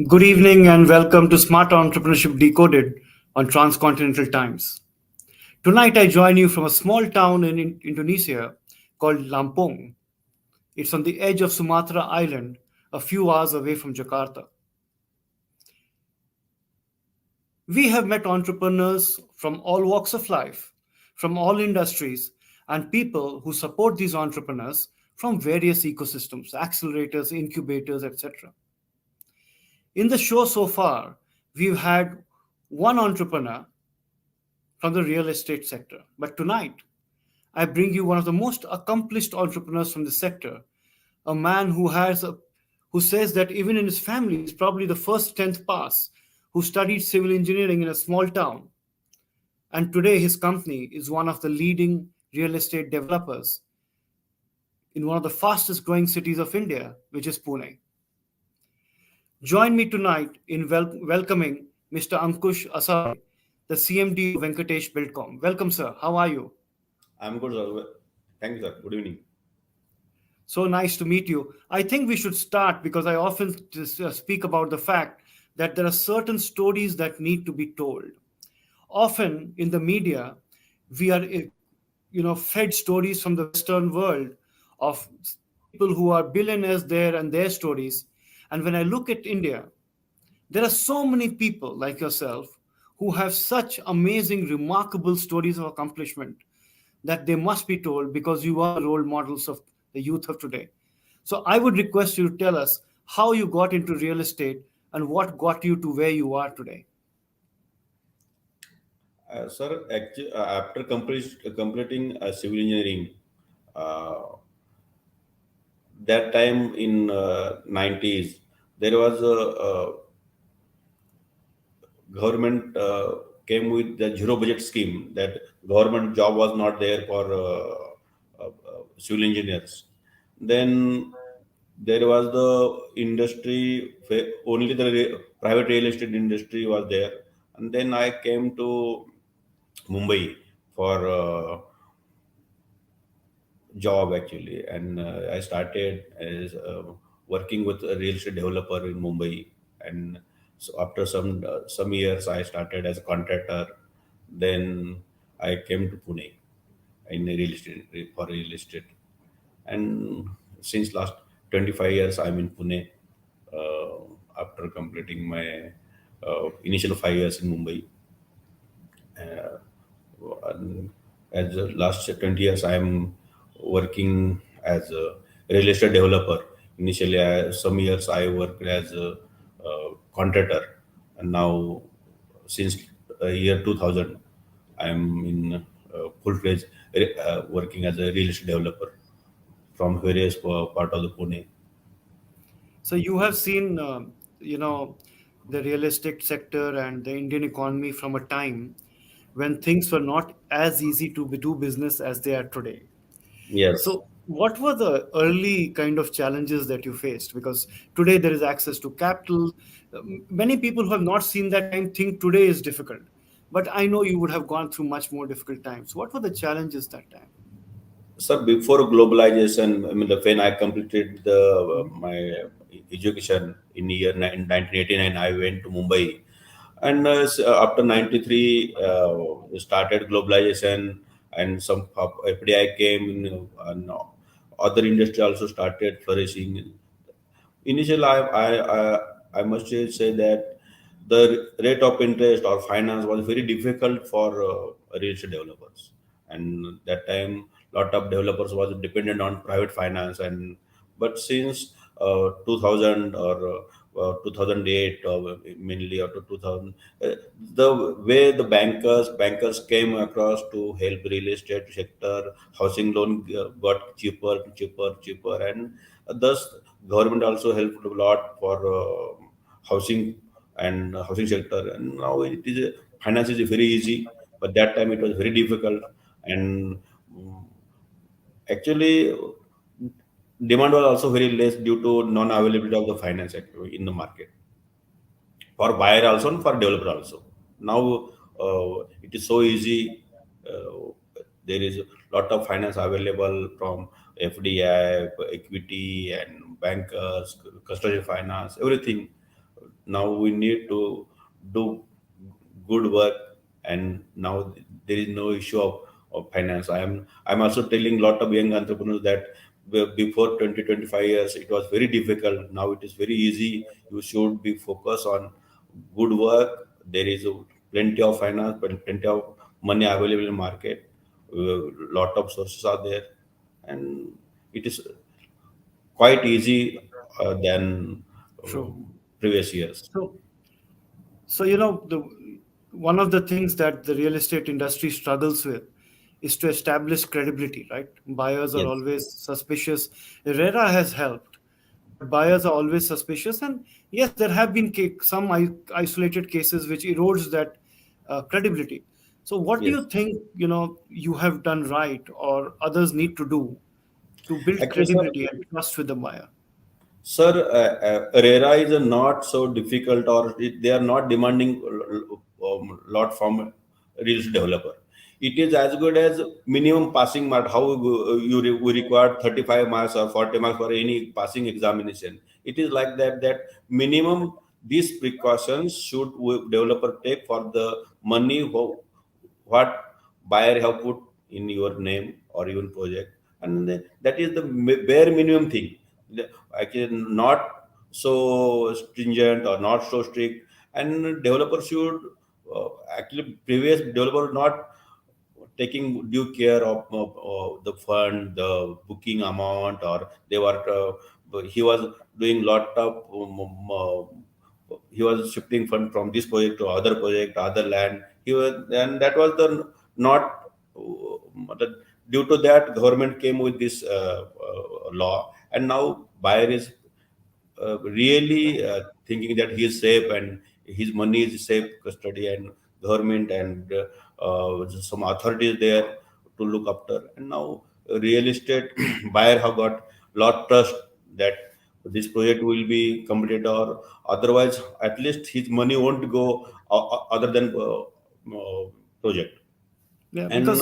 Good evening and welcome to Smart Entrepreneurship Decoded on Transcontinental Times. Tonight I join you from a small town in Indonesia called Lampung. It's on the edge of Sumatra Island, a few hours away from Jakarta. We have met entrepreneurs from all walks of life, from all industries, and people who support these entrepreneurs from various ecosystems, accelerators, incubators, etc. In the show so far, we've had one entrepreneur from the real estate sector. But tonight, I bring you one of the most accomplished entrepreneurs from the sector, a man who says that even in his family, he's probably the first 10th pass, who studied civil engineering in a small town. And today, his company is one of the leading real estate developers in one of the fastest growing cities of India, which is Pune. Join me tonight in welcoming Mr. Ankush Asabe, the CMD of Venkatesh Buildcom. Welcome, sir. How are you? I'm good, sir. Thank you, sir. Good evening. So nice to meet you. I think we should start because I often speak about the fact that there are certain stories that need to be told. Often in the media, we are, fed stories from the Western world of people who are billionaires there and their stories. And when I look at India, there are so many people like yourself who have such amazing, remarkable stories of accomplishment that they must be told because you are role models of the youth of today. So I would request you to tell us how you got into real estate and what got you to where you are today. Sir, actually, after completing civil engineering, uh, that time in 90s, there was a government came with the zero budget scheme that government job was not there for civil engineers. Then there was the industry, only the private real estate industry was there. And then I came to Mumbai for job actually, and I started as working with a real estate developer in Mumbai, and so after some years I started as a contractor. Then I came to Pune in real estate for real estate, and since last 25 years I'm in Pune. After completing my initial 5 years in Mumbai, and as the last 20 years I'm working as a real estate developer. Initially some years I worked as a contractor, and now since year 2000 I'm in full-fledged working as a real estate developer from various part of the Pune. So you have seen, the real estate sector and the Indian economy from a time when things were not as easy to do business as they are today. Yes. So, what were the early kind of challenges that you faced? Because today there is access to capital. Many people who have not seen that time think today is difficult. But I know you would have gone through much more difficult times. What were the challenges that time? Sir, before globalization, I mean, when I completed my education in year 1989, I went to Mumbai, and after 93, started globalization, and some FDI came, and other industry also started flourishing. Initially, I must say that the rate of interest or finance was very difficult for real estate developers, and that time lot of developers was dependent on private finance. And but since 2000 or 2008 or mainly after 2000, the way the bankers came across to help real estate sector, housing loan got cheaper, and thus government also helped a lot for housing and housing sector. And now it is finance is very easy, but that time it was very difficult. And mm, actually demand was also very less due to non-availability of the finance actually in the market for buyer also and for developer also. Now it is so easy. Uh, there is a lot of finance available from FDI, equity, and bankers, construction finance, everything. now we need to do good work, and now there is no issue of finance. I'm also telling a lot of young entrepreneurs that before 20-25 years it was very difficult. Now it is very easy. You should be focused on good work. There is plenty of finance, but plenty of money available in market. Lot of sources are there, and it is quite easy than True. previous years. So, the one of the things that the real estate industry struggles with is to establish credibility, right? Buyers are Yes, always suspicious. RERA has helped, but buyers are always suspicious. And yes, there have been some isolated cases which erodes that credibility. So, what do yes. you think, you have done right or others need to do to build Actually, sir, credibility and trust with the buyer? Sir, RERA is not so difficult, or they are not demanding lot from real estate developer. It is as good as minimum passing mark. How we require 35 marks or 40 marks for any passing examination. It is like that. That minimum these precautions should developer take for the money what buyer have put in your name or your project, and that is the bare minimum thing. Actually not so stringent or not so strict, and developer should actually previous developer not taking due care of the fund, the booking amount, or they were he was doing lot of he was shifting fund from this project to other project, other land. He was, and that was the not due to that government came with this law, and now buyer is really thinking that he is safe and his money is safe custody, and government and some authorities there to look after. And now real estate buyer have got lot trust that this project will be completed, or otherwise at least his money won't go other than project. Yeah, And because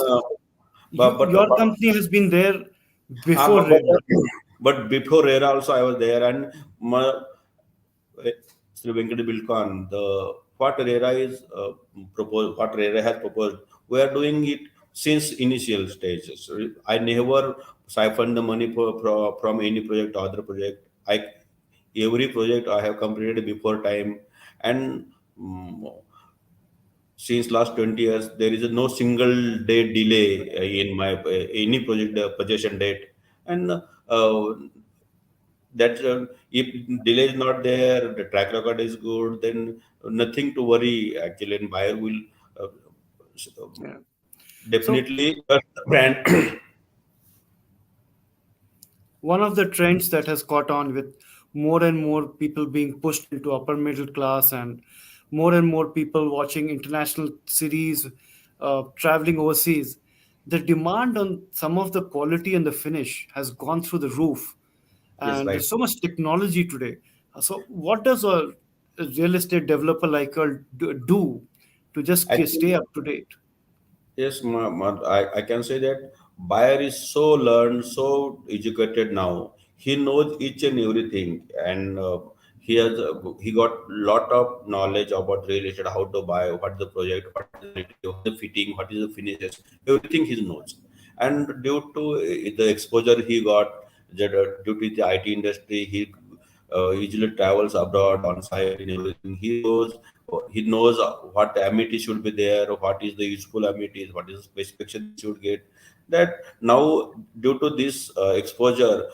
but, but your company has been there uh, before but, but, RERA. but before RERA also I was there, and my, Sri Venkateswara Buildcon, the what RERA is proposed, what RERA has proposed, we are doing it since initial stages. I never siphoned the money from any project to other project. Every project I have completed before time, and mm, since last 20 years there is no single day delay in my any project possession date, and that if delay is not there, the track record is good, then nothing to worry actually, and buyer will uh, s- Yeah. So definitely trust the brand. one of the trends that has caught on with more and more people being pushed into upper middle class and more people watching international series, traveling overseas, the demand on some of the quality and the finish has gone through the roof. Yes, And right. there's so much technology today. So, what does a real estate developer like her do to just stay Actually, up to date? yes, I can say that buyer is so learned, so educated now. He knows each and everything, and he got lot of knowledge about real estate, how to buy, what the project, what is the material, what is the fitting, what is the finishes, everything he knows. And due to the exposure he got, due to the IT industry, usually travels abroad on site and everything. He knows what amenities should be there, what is the useful amenities, what is the specification he should get. That now due to this exposure,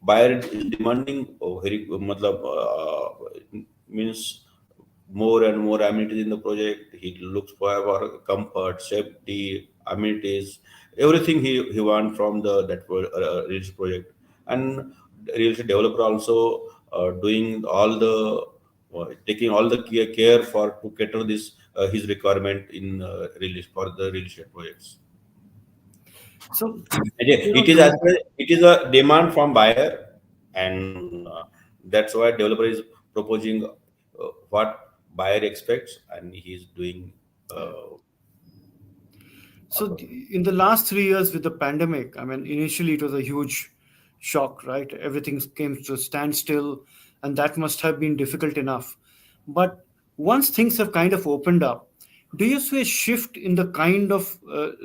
buyer is demanding very means more and more amenities in the project. He looks for comfort, safety, amenities, everything he want from the that real estate project. And real estate developer also doing all the taking all the care for to cater this his requirement in release for the real estate projects. So, It is as well, it is a demand from buyer, and that's why developer is proposing what buyer expects, and he is doing. yeah. Uh, So, in the last 3 years with the pandemic, I mean, initially it was a huge shock, right? Everything came to a standstill, and that must have been difficult enough. But once things have kind of opened up, do you see a shift in the kind of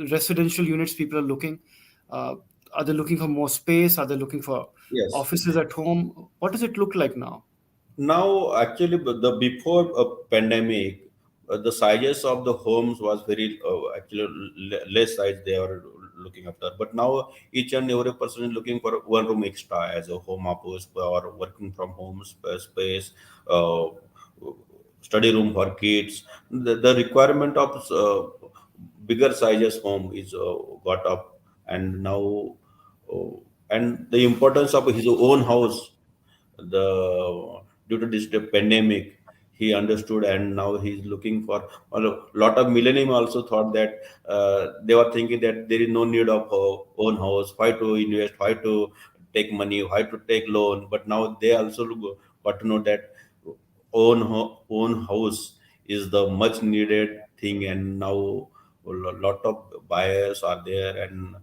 residential units people are looking? Uh, are they looking for more space? Are they looking for Yes. offices at home? What does it look like now? Now, actually, the before a pandemic, the sizes of the homes was very actually less size they are looking after. But now each and every person is looking for one room extra as a home office or working from home space, uh, study room for kids. The requirement of bigger sizes home is got up, and now uh, and the importance of his own house, the due to this pandemic, he understood, and now he's looking for a lot of millennium also thought that they were thinking that there is no need of own house, why to invest, why to take money, why to take loan. But now they also got to know that own house is the much needed thing, and now a lot of buyers are there, and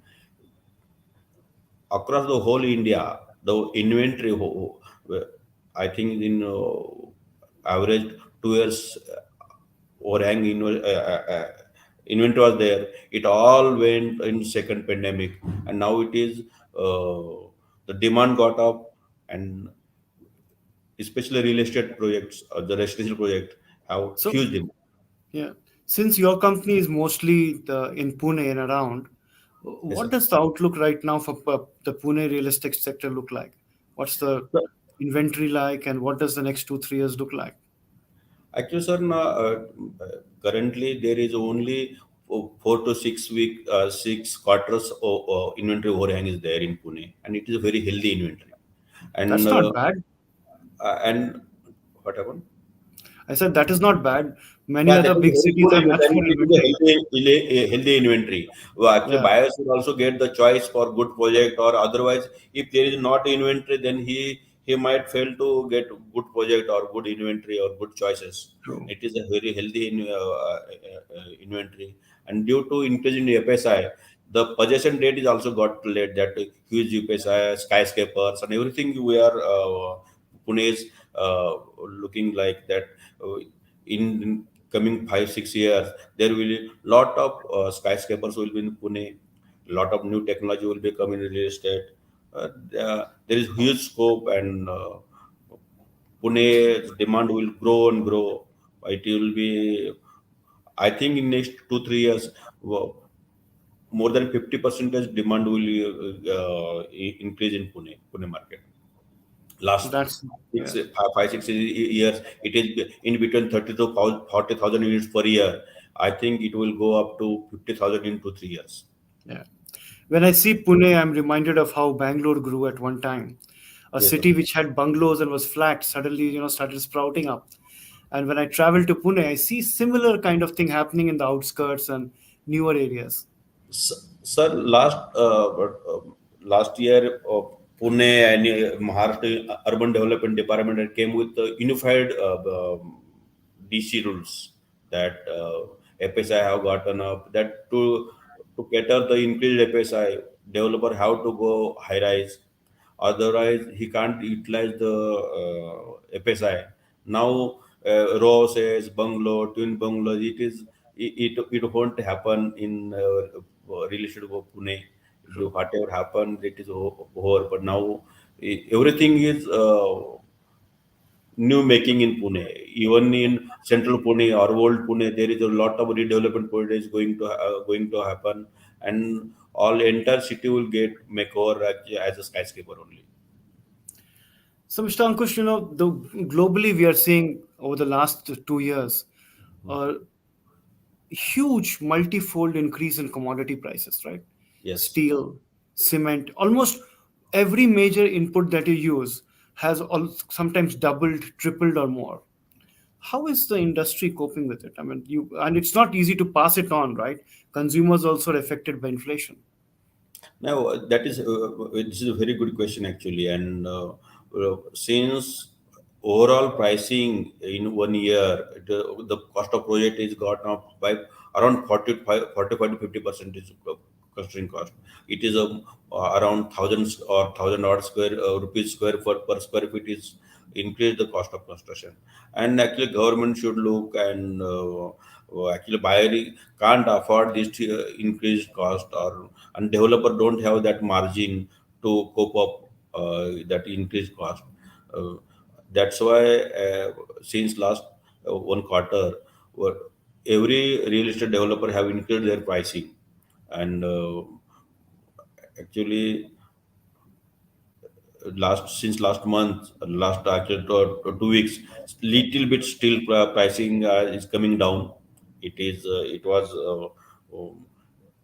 across the whole India, the inventory, I think in average 2 years overhang inventory was there. It all went in second pandemic, and now it is the demand got up, and especially real estate projects, the residential project have So, huge demand. yeah, since your company is mostly in Pune and around, Yes, what sir. does the outlook right now for the Pune real estate sector look like? What's the So, inventory like, and what does the next 2 3 years look like? actually, sir, currently there is only 4 to 6 week, 6 quarters inventory overhang is there in Pune, and it is a very healthy inventory. And That's not bad. and what happened? I said that is not bad. Many Yeah, other that is big very cities good have much inventory. more It is a inventory. healthy inventory. Well, actually, Yeah, buyers will also get the choice for good project, or otherwise, if there is not inventory, then he might fail to get good project or good inventory or good choices. true. It is a very healthy inventory, and due to increase in FSI, the possession date is also got late. That huge FSI, skyscrapers, and everything we are Pune is looking like that. In coming 5 6 years, there will be lot of skyscrapers will be in Pune. Lot of new technology will be coming in real estate. There is huge scope, and Pune's demand will grow and grow. It will be, I think, in next 2 3 years, more than 50% demand will increase in Pune market. Last That's six, yeah. 5 6 years, it is in between 30 to 40,000 units per year. I think it will go up to 50,000 in 2 3 years. Yeah. When I see Pune, I'm reminded of how Bangalore grew at one time. A Yes, sir. city which had bungalows and was flat suddenly, started sprouting up. And when I travel to Pune, I see similar kind of thing happening in the outskirts and newer areas. Sir, last year, Pune and Maharashtra Urban Development Department came with unified DC rules that FSI have gotten up. That to cater the increased FSI, developer have to go high rise. Otherwise, he can't utilize the FSI. Now, row says bungalow, twin bungalows. It won't happen in real estate of Pune. True. Whatever happened, it is over. But now everything is new making in Pune. Even in central Pune or old Pune, there is a lot of redevelopment projects going to happen, and all entire city will get makeover as a skyscraper only. So, Mr. Ankush, globally we are seeing over the last 2 years a huge multifold increase in commodity prices, right? Yes. Steel, cement, almost every major input that you use has sometimes doubled, tripled, or more. How is the industry coping with it? I mean, and it's not easy to pass it on, right? Consumers also are affected by inflation. Now, this is a very good question actually, and since overall pricing in 1 year, the cost of project is got up by around 45 to 50% is construction cost. It is around thousands or thousand odd square rupees square for per square feet is increase the cost of construction. And actually government should look, and actually buyer can't afford this increased cost, or and developer don't have that margin to cope up that increased cost. uh, that's why since last one quarter, what every real estate developer have increased their pricing. And actually last month, last actually 2 weeks, little bit still pricing is coming down. It was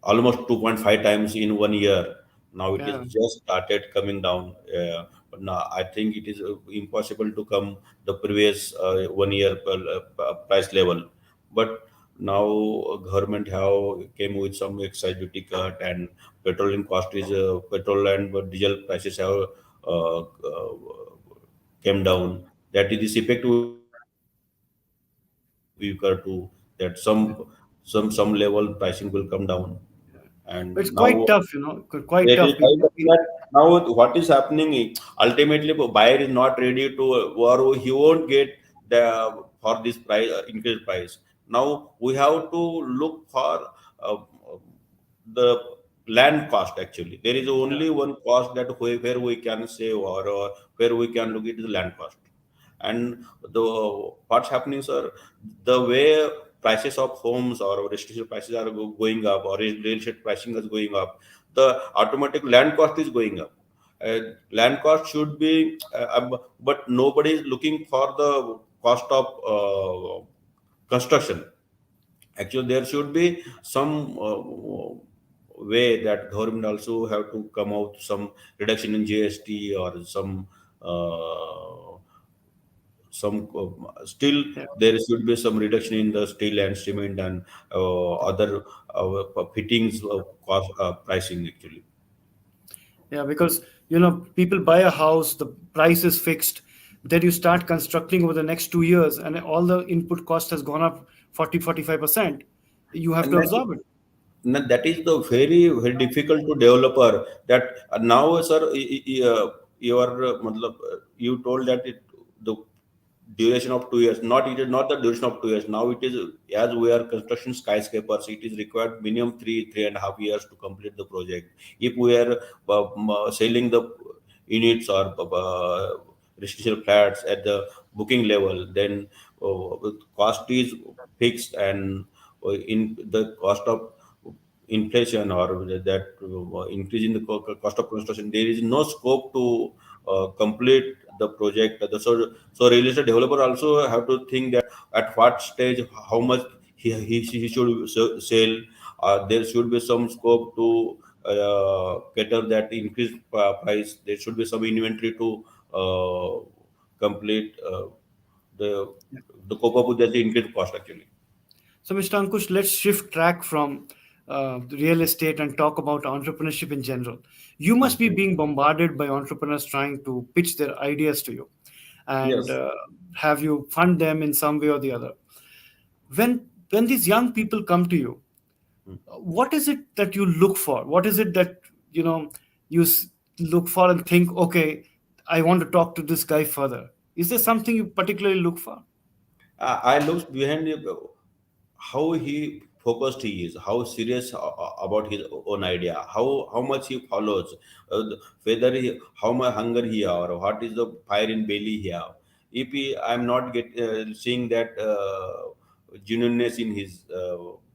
almost 2.5 times in 1 year. Now it is Yeah. just started coming down. But now I think it is impossible to come the previous 1 year price level. But now government have came with some excise duty cut, and petroleum cost is petrol and diesel prices have came down. That is this effect we occur to, that some level pricing will come down. And But it's now quite tough, quite there is tough. kind of that. Now what is happening is ultimately the buyer is not ready to, or he won't get the for this price increased price. Now we have to look for uh, the land cost. Actually there is Yeah. only one cost that where we can save, or where we can look at the land cost. And the what's happening, sir, the way prices of homes or residential prices are going up, or real estate pricing is going up, the automatic land cost is going up. uh, Land cost should be but nobody is looking for the cost of construction. Actually there should be some way that government also have to come out some reduction in GST, or still Yeah. there should be some reduction in the steel and cement, and other fittings cost pricing actually. Yeah, because people buy a house, the price is fixed. Then you start constructing over the next 2 years, and all the input cost has gone up 40-45%. You have And to that absorb it. that is the very difficult to developer. That now, sir, your you told that the duration of 2 years. Not, it is not the duration of 2 years. Now it is, as we are construction skyscrapers, it is required minimum 3.5 years to complete the project. If we are selling the units or residential flats at the booking level, then cost is fixed. And in the cost of inflation, or that increase in the cost of construction, there is no scope to complete the project. So real estate developer also have to think that at what stage, how much he should sell. There should be some scope to cater that increased price. There should be some inventory to complete the the cope up with the increased cost actually. So, Mr. Ankush, let's shift track from the real estate and talk about entrepreneurship in general. You must be Mhm. being bombarded by entrepreneurs trying to pitch their ideas to you and Yes. have you fund them in some way or the other. When these young people come to you, what is it that you look for? What is it that you know you look for and think, okay, I want to talk to this guy further? Is there something you particularly look for? I look behind how he focused he is, how serious about his own idea, how much he follows, whether how much hunger he have, or what is the fire in belly he have. If I'm not seeing that genuineness in his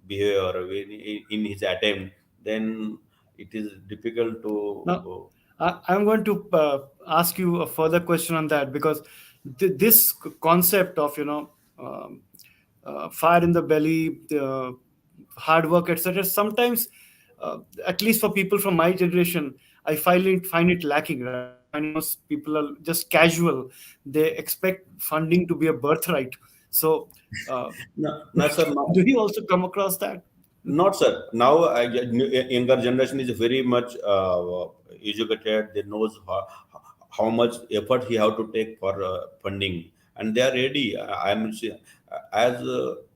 behavior, or in his attempt, then it is difficult to. Now, I'm going to ask you a further question on that, because this concept of fire in the belly, hard work, etc. Sometimes, at least for people from my generation, I find it lacking. Right? I find people are just casual. They expect funding to be a birthright. So, uh, No, no, sir, no. do you also come across that? Not, sir. Now, younger generation is very much educated. They knows how much effort he have to take for funding, and they are ready. As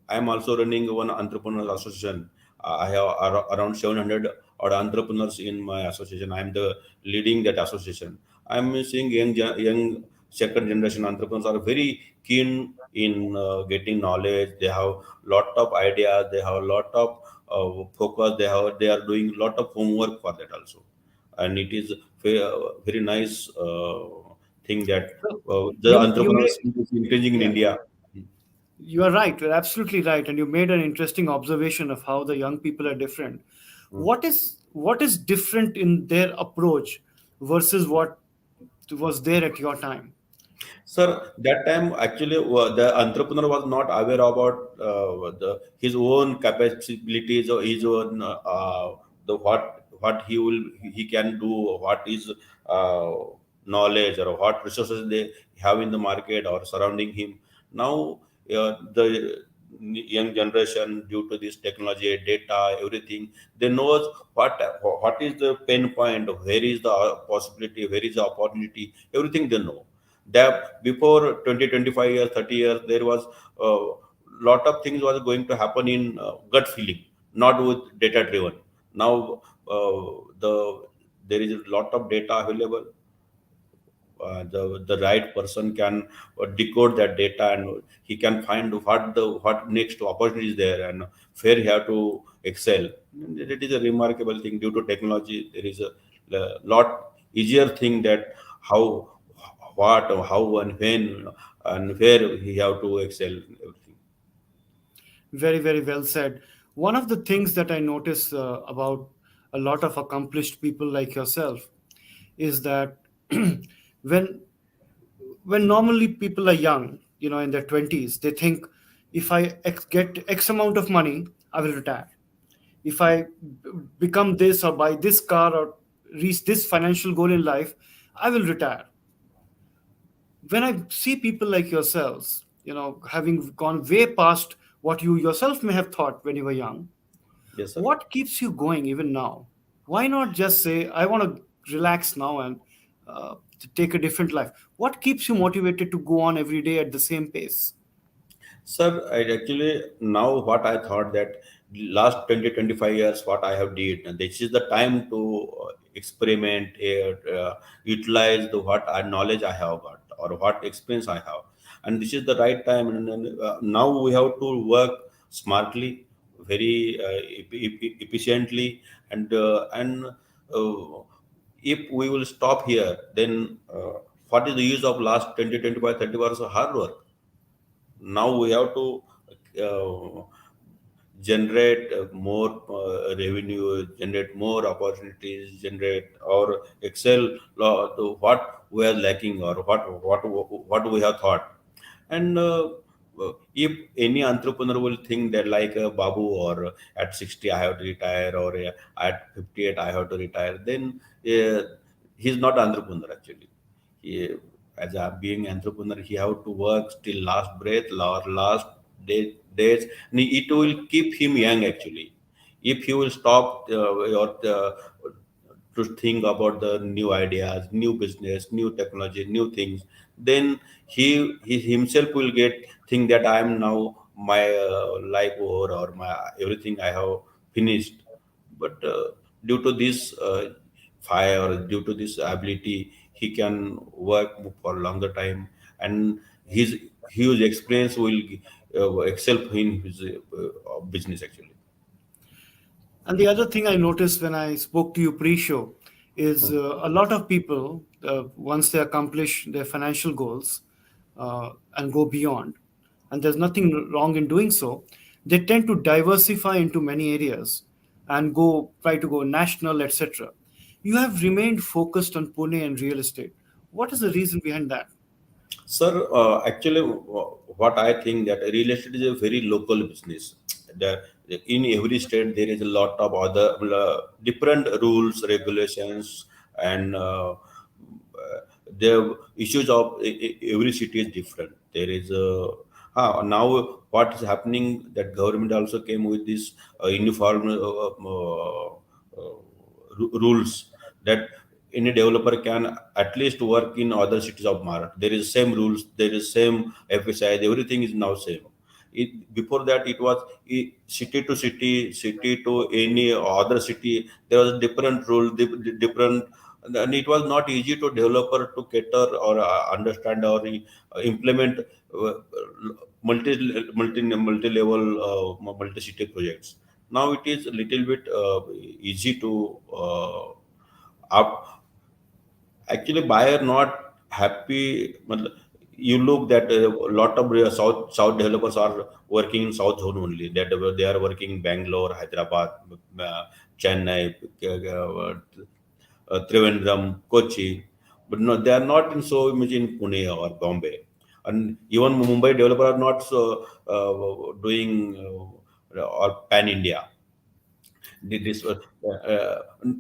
I am also running one entrepreneur association. I have around 700 odd entrepreneurs in my association. I am the leading that association. I am seeing young second generation entrepreneurs are very keen in getting knowledge. They have lot of ideas, they have a lot of focus, they are doing lot of homework for that also. And it is very nice thing that So the you made, entrepreneurs is increasing in yeah, India. you are right. You're absolutely right, and you made an interesting observation of how the young people are different. What is different in their approach versus what was there at your time? Sir, that time actually the entrepreneur was not aware about his own capabilities or his own the what he can do, what is uh, knowledge or what resources they have in the market or surrounding him. Now the young generation, due to this technology, data, everything, they knows what is the pain point, where is the possibility, where is the opportunity, everything they know. That before 20, 25 years, 30 years, there was a lot of things was going to happen in gut feeling, not with data driven. Now there is a lot of data available. The right person can decode that data, and he can find what next opportunity is there and where he have to excel. It is a remarkable thing. Due to technology, there is a lot easier thing that how what or how and when and where he have to excel everything. Very, very well said. One of the things that I notice about a lot of accomplished people like yourself is that when when normally people are young, in their 20s, they think if I get X amount of money, I will retire. If I become this or buy this car or reach this financial goal in life, I will retire. When I see people like yourselves, having gone way past what you yourself may have thought when you were young, Yes, sir. what keeps you going even now? Why not just say, I want to relax now and to take a different life? What keeps you motivated to go on every day at the same pace? Sir, I actually now what I thought that last 20 25 years what I have did, and this is the time to experiment, utilize the what knowledge I have got or what experience I have, and this is the right time. And now we have to work smartly, very efficiently, and if we will stop here, then what is the use of last 20 25 30 hours of hard work? Now we have to uh, generate more revenue, generate more opportunities, generate or excel to what we are lacking or what we have thought. And if any entrepreneur will think that like Babu or at 60 I have to retire or at 58 I have to retire, then he's not entrepreneur actually. He, as a being entrepreneur, he have to work till last breath or last days, and it will keep him young actually. If he will stop or to think about the new ideas, new business, new technology, new things, then he himself will get think that I am now my life over or my everything I have finished. But due to this fire or due to this ability, he can work for longer time, and his huge experience will excel in his business actually. And the other thing I noticed when I spoke to you pre-show is a lot of people, once they accomplish their financial goals and go beyond, and there's nothing wrong in doing so, they tend to diversify into many areas and try to go national, etc. You have remained focused on Pune and real estate. What is the reason behind that? Sir, actually, what I think that real estate is a very local business. The, in every state, there is a lot of other different rules, regulations, and the issues of every city is different. There is a now what is happening that government also came with this uniform rules that any developer can at least work in other cities of Maharashtra. There is same rules, there is same FSI, everything is now same. Before that, it was city to city, city to any other city. There was different rule, different. and it was not easy to developer to cater or understand or implement multi level multi city projects. Now it is a little bit easy to up. Actually, buyer not happy. You look that a lot of south developers are working in south zone only. That they are working in Bangalore, Hyderabad, Chennai, Trivandrum, Kochi, but no, they are not in so much in Pune or Bombay, and even Mumbai developer are not so doing or pan India. This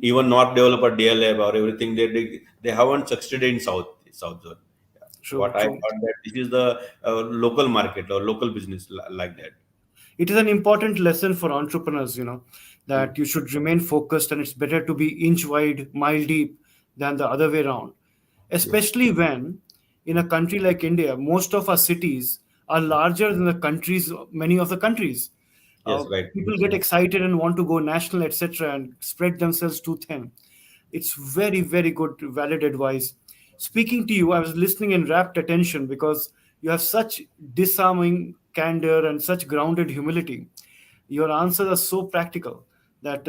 even not developer DLF or everything they haven't succeeded in south zone. Yeah. True, What I true. thought that this is the local market or local business like that. It is an important lesson for entrepreneurs, Mm. that you should remain focused, and it's better to be inch wide, mile deep than the other way around. Yes. Especially when in a country like India, most of our cities are larger than the countries, many of the countries. Yes. Right. People get excited and want to go national, etc., and spread themselves too thin. It's very, very good, valid advice. Speaking to you, I was listening in rapt attention because you have such disarming candor and such grounded humility. Your answers are so practical that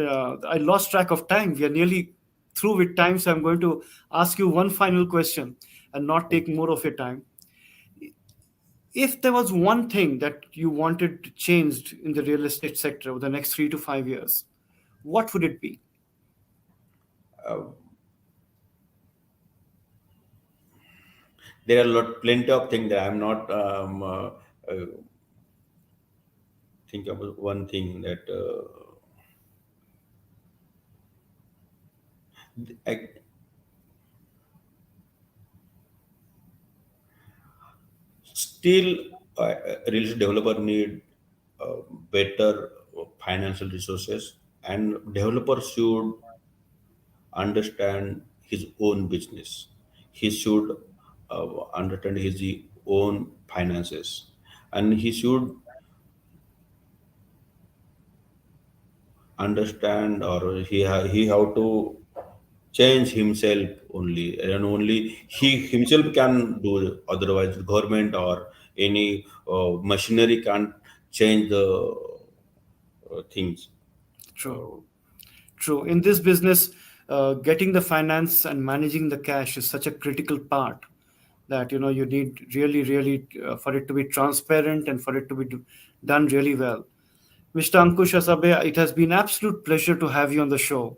I lost track of time. We are nearly through with time, so I'm going to ask you one final question and not take more of your time. If there was one thing that you wanted to change in the real estate sector over the next 3 to 5 years, what would it be? Uh, there are plenty of things that I'm not uh, think about one thing that I, still real estate developer need uh, better financial resources, and developer should understand his own business. He should understand his own finances, and he should understand or he have to change himself only, and only he himself can do. Otherwise government or any machinery can't change the things. True. True. In this business, getting the finance and managing the cash is such a critical part that you need really, really for it to be transparent and for it to be done really well. Mr. Ankush Asabe, it has been absolute pleasure to have you on the show.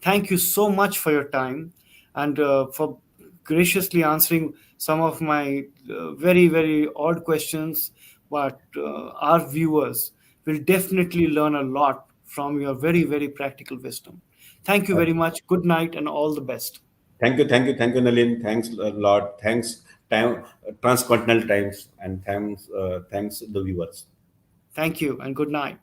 Thank you so much for your time and for graciously answering some of my very, very odd questions. But our viewers will definitely learn a lot from your very, very practical wisdom. Thank you very much. Good night and all the best. Thank you, Nalin. Thanks a lot. Thanks time transcontinental times, and thanks the viewers. Thank you and good night.